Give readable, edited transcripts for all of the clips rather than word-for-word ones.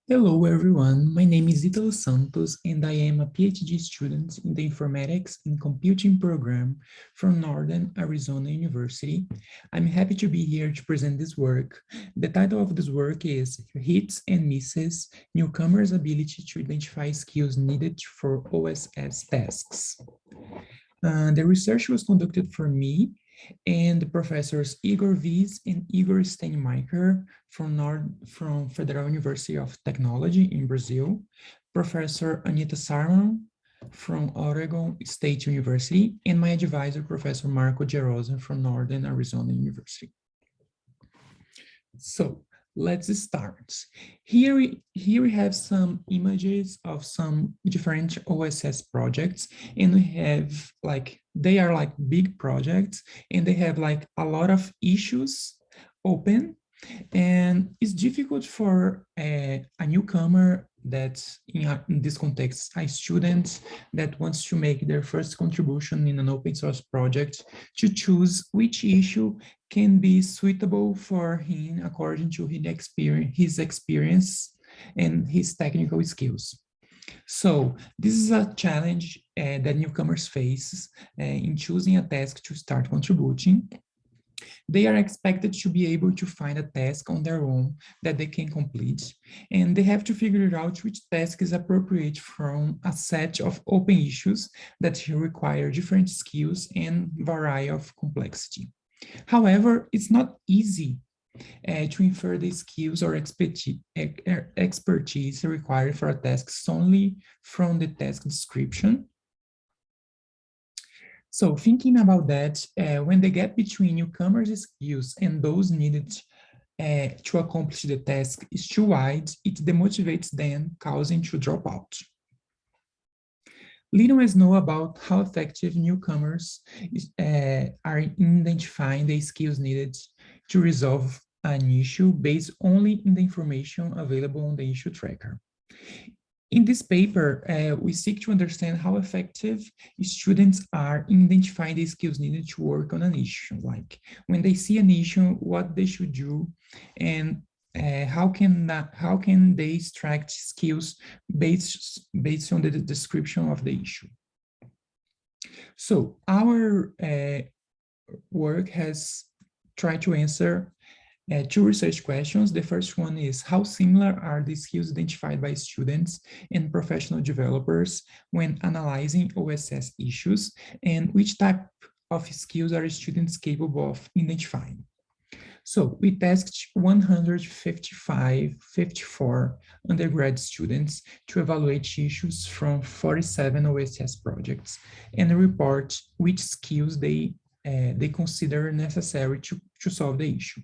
Hello everyone, my name is Italo Santos and I am a PhD student in the Informatics and Computing program from Northern Arizona University. I'm happy to be here to present this work. The title of this work is Hits and Misses, Newcomers' Ability to Identify Skills Needed for OSS Tasks. The research was conducted for me and the professors Igor Wiese and Igor Steinmacher from Federal University of Technology in Brazil, Professor Anita Sarma from Oregon State University, and my advisor, Professor Marco Gerosa from Northern Arizona University. So let's start. Here we have some images of some different OSS projects, and we have they are like big projects, and they have like a lot of issues open, and it's difficult for a newcomer that's in this context, a student that wants to make their first contribution in an open source project to choose which issue can be suitable for him according to his experience and his technical skills. So this is a challenge that newcomers face in choosing a task to start contributing. They are expected to be able to find a task on their own that they can complete, and they have to figure out which task is appropriate from a set of open issues that require different skills and variety of complexity. However, it's not easy to infer the skills or expertise required for a task solely from the task description. So thinking about that, when the gap between newcomers' skills and those needed to accomplish the task is too wide, it demotivates them, causing to drop out. Little is known about how effective newcomers are in identifying the skills needed to resolve an issue based only in the information available on the issue tracker. In this paper, we seek to understand how effective students are in identifying the skills needed to work on an issue, like when they see an issue, what they should do, and how can they extract skills based on the description of the issue. So our work has tried to answer two research questions. The first one is, how similar are the skills identified by students and professional developers when analyzing OSS issues, and which type of skills are students capable of identifying? So we tasked 54 undergrad students to evaluate issues from 47 OSS projects and report which skills they consider necessary to solve the issue.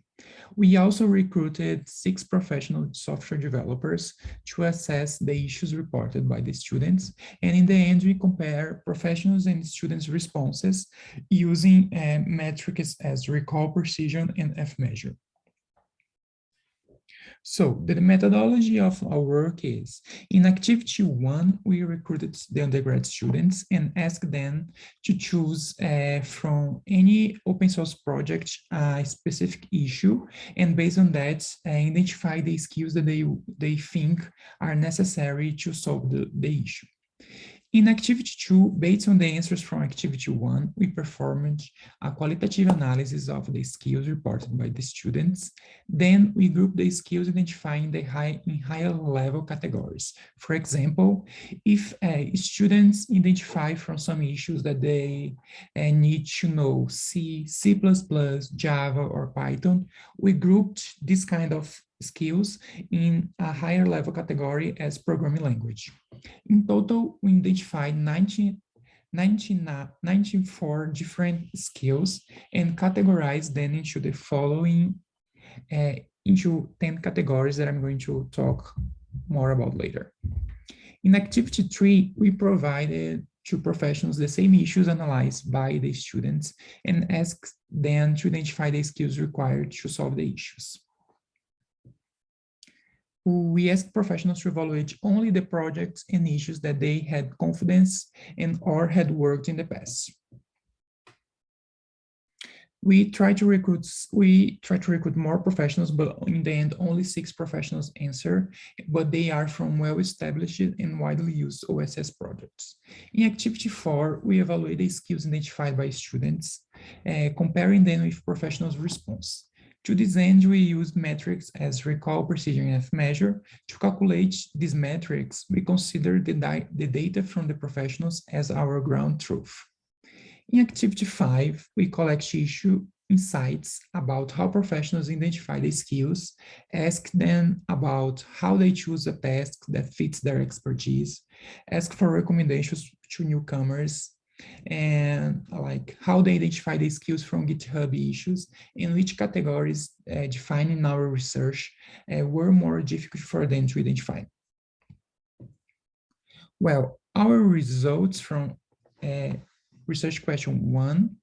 We also recruited 6 professional software developers to assess the issues reported by the students. And in the end, we compare professionals and students' responses using metrics as recall, precision, and F-measure. So the methodology of our work is, in activity 1, we recruited the undergrad students and asked them to choose from any open source project a specific issue, and based on that, identify the skills that they think are necessary to solve the issue. In activity 2, based on the answers from activity 1, we performed a qualitative analysis of the skills reported by the students. Then we grouped the skills identifying in higher level categories. For example, if students identify from some issues that they need to know C, C++, Java, or Python, we grouped this kind of skills in a higher level category as programming language. In total, we identified 94 different skills and categorized them into the following, into 10 categories that I'm going to talk more about later. In activity 3, we provided to professionals the same issues analyzed by the students and asked them to identify the skills required to solve the issues. We asked professionals to evaluate only the projects and issues that they had confidence in or had worked in the past. We try to recruit more professionals, but in the end, only 6 professionals answer, but they are from well-established and widely used OSS projects. In activity 4, we evaluate the skills identified by students, comparing them with professionals' response. To this end, we use metrics as recall, precision, and measure. To calculate these metrics, we consider the data from the professionals as our ground truth. In activity 5, we collect issue insights about how professionals identify the skills, ask them about how they choose a task that fits their expertise, ask for recommendations to newcomers, and like how they identify the skills from GitHub issues, and which categories defined in our research were more difficult for them to identify. Well, our results from research question 1,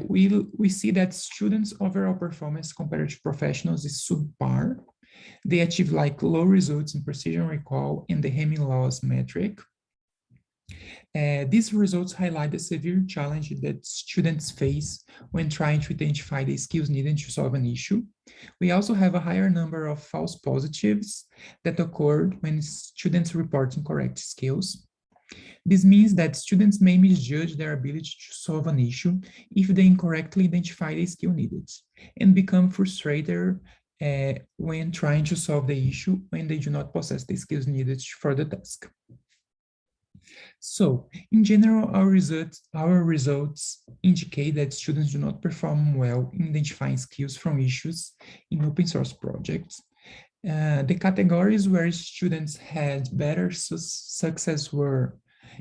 we see that students' overall performance compared to professionals is subpar. They achieve like low results in precision recall and the Hamming loss metric. These results highlight the severe challenge that students face when trying to identify the skills needed to solve an issue. We also have a higher number of false positives that occurred when students report incorrect skills. This means that students may misjudge their ability to solve an issue if they incorrectly identify the skill needed, and become frustrated when trying to solve the issue when they do not possess the skills needed for the task. So, in general, our results indicate that students do not perform well in identifying skills from issues in open source projects. The categories where students had better success were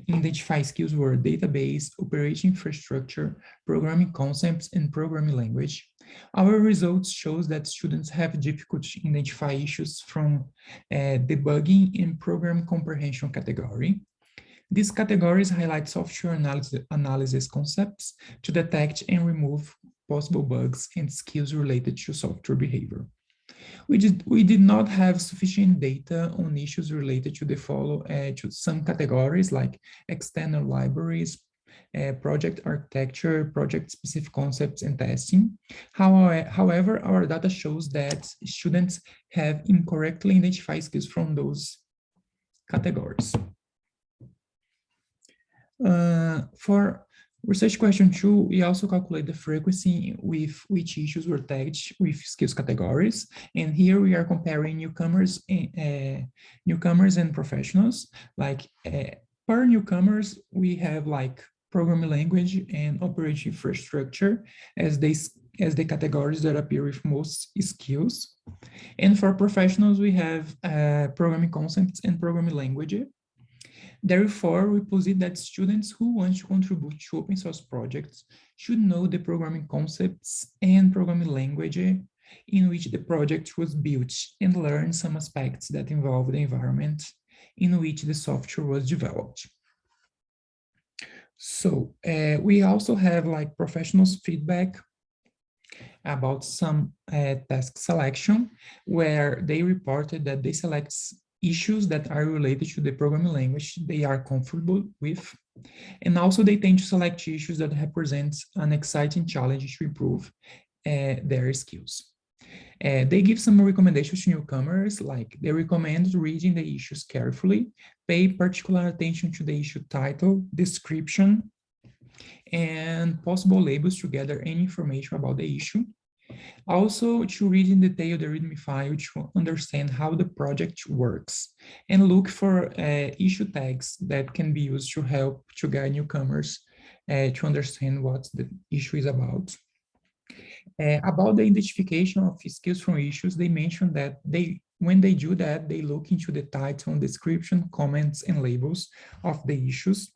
identify skills were database, operating infrastructure, programming concepts, and programming language. Our results shows that students have difficulty in identify issues from debugging and program comprehension category. These categories highlight software analysis concepts to detect and remove possible bugs and skills related to software behavior. We did not have sufficient data on issues related to to some categories like external libraries, project architecture, project-specific concepts, and testing. However, our data shows that students have incorrectly identified skills from those categories. For research question 2, we also calculate the frequency with which issues were tagged with skills categories. And here we are comparing newcomers and professionals. Like per newcomers, we have like programming language and operating infrastructure as the categories that appear with most skills. And for professionals, we have programming concepts and programming language. Therefore, we posit that students who want to contribute to open source projects should know the programming concepts and programming language in which the project was built and learn some aspects that involve the environment in which the software was developed. So we also have like professionals' feedback about some task selection, where they reported that they select issues that are related to the programming language they are comfortable with. And also they tend to select issues that represent an exciting challenge to improve their skills. They give some recommendations to newcomers, like they recommend reading the issues carefully, pay particular attention to the issue title, description, and possible labels to gather any information about the issue. Also, to read in detail the README file to understand how the project works, and look for issue tags that can be used to help to guide newcomers to understand what the issue is about. About the identification of skills from issues, they mentioned that when they do that, they look into the title, description, comments, and labels of the issues,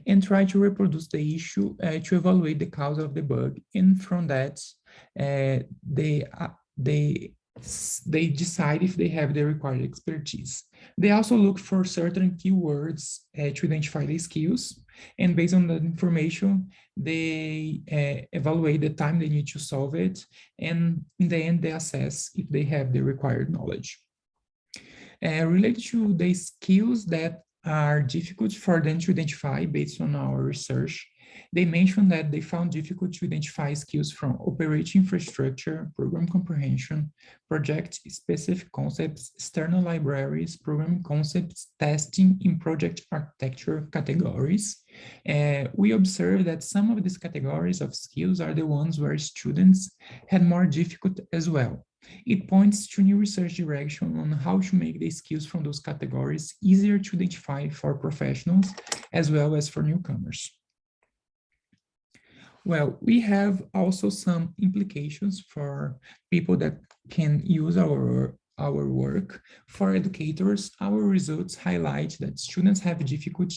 and try to reproduce the issue to evaluate the cause of the bug. And from that, they decide if they have the required expertise. They also look for certain keywords to identify the skills. And based on that information, they evaluate the time they need to solve it. And in the end, they assess if they have the required knowledge. Related to the skills that are difficult for them to identify based on our research, They mentioned that they found difficult to identify skills from operating infrastructure, program comprehension, project-specific concepts, external libraries, programming concepts, testing in project architecture categories. We observed that some of these categories of skills are the ones where students had more difficulty as well. It points to new research direction on how to make the skills from those categories easier to identify for professionals as well as for newcomers. Well, we have also some implications for people that can use our work. For educators, our results highlight that students have difficulty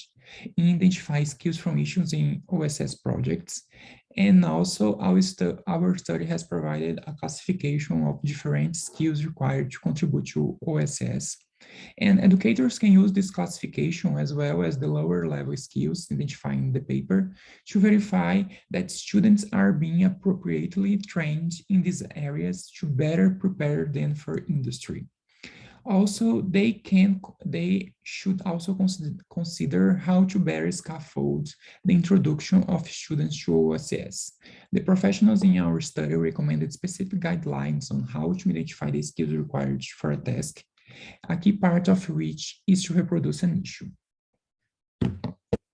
in identifying skills from issues in OSS projects. And also our study has provided a classification of different skills required to contribute to OSS. And educators can use this classification as well as the lower level skills identified in the paper to verify that students are being appropriately trained in these areas to better prepare them for industry. Also, they should also consider how to better scaffold the introduction of students to OSS. The professionals in our study recommended specific guidelines on how to identify the skills required for a task, a key part of which is to reproduce an issue.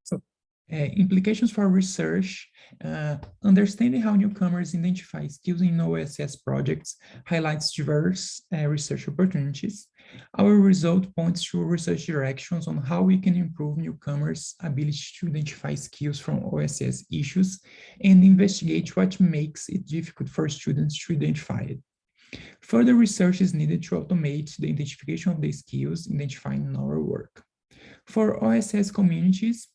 So, implications for research, understanding how newcomers identify skills in OSS projects highlights diverse research opportunities. Our result points to research directions on how we can improve newcomers' ability to identify skills from OSS issues and investigate what makes it difficult for students to identify it. Further research is needed to automate the identification of the skills identified in our work. For OSS communities,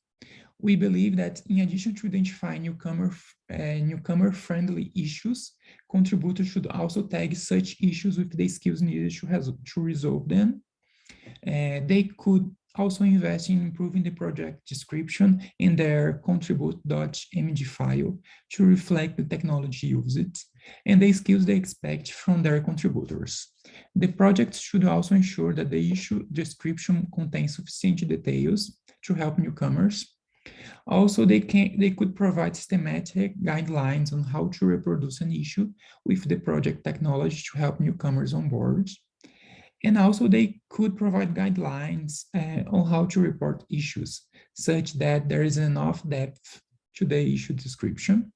we believe that in addition to identifying newcomer-friendly issues, contributors should also tag such issues with the skills needed to resolve them. They could also invest in improving the project description in their contribute.md file to reflect the technology used and the skills they expect from their contributors. The project should also ensure that the issue description contains sufficient details to help newcomers. Also, they could provide systematic guidelines on how to reproduce an issue with the project technology to help newcomers on board. And also they could provide guidelines on how to report issues, such that there is enough depth to the issue description.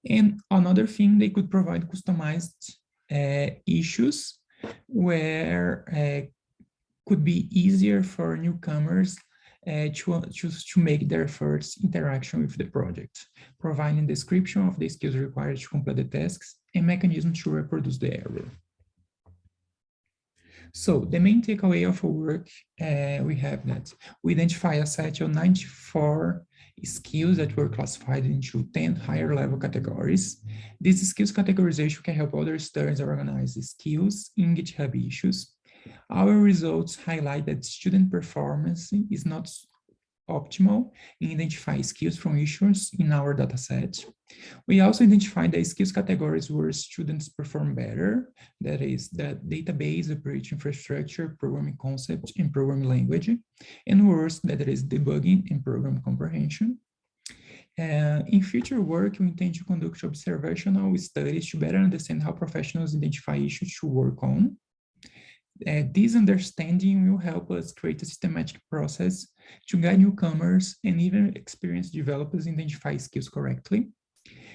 And another thing, they could provide customized issues where could be easier for newcomers to make their first interaction with the project, providing description of the skills required to complete the tasks and mechanisms to reproduce the error. So the main takeaway of our work, we have that we identify a set of 94 skills that were classified into 10 higher level categories. This skills categorization can help other studies organize the skills in GitHub issues. Our results highlight that student performance is not optimal in identifying skills from issues in our dataset. We also identified the skills categories where students perform better, that is the database, operating infrastructure, programming concept, and programming language, and worse, that is debugging and program comprehension. In future work, we intend to conduct observational studies to better understand how professionals identify issues to work on. This understanding will help us create a systematic process to guide newcomers and even experienced developers identify skills correctly.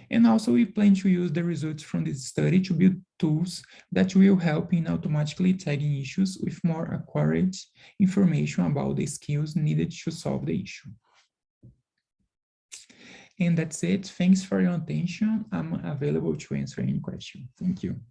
And also we plan to use the results from this study to build tools that will help in automatically tagging issues with more accurate information about the skills needed to solve the issue. And that's it. Thanks for your attention. I'm available to answer any question. Thank you.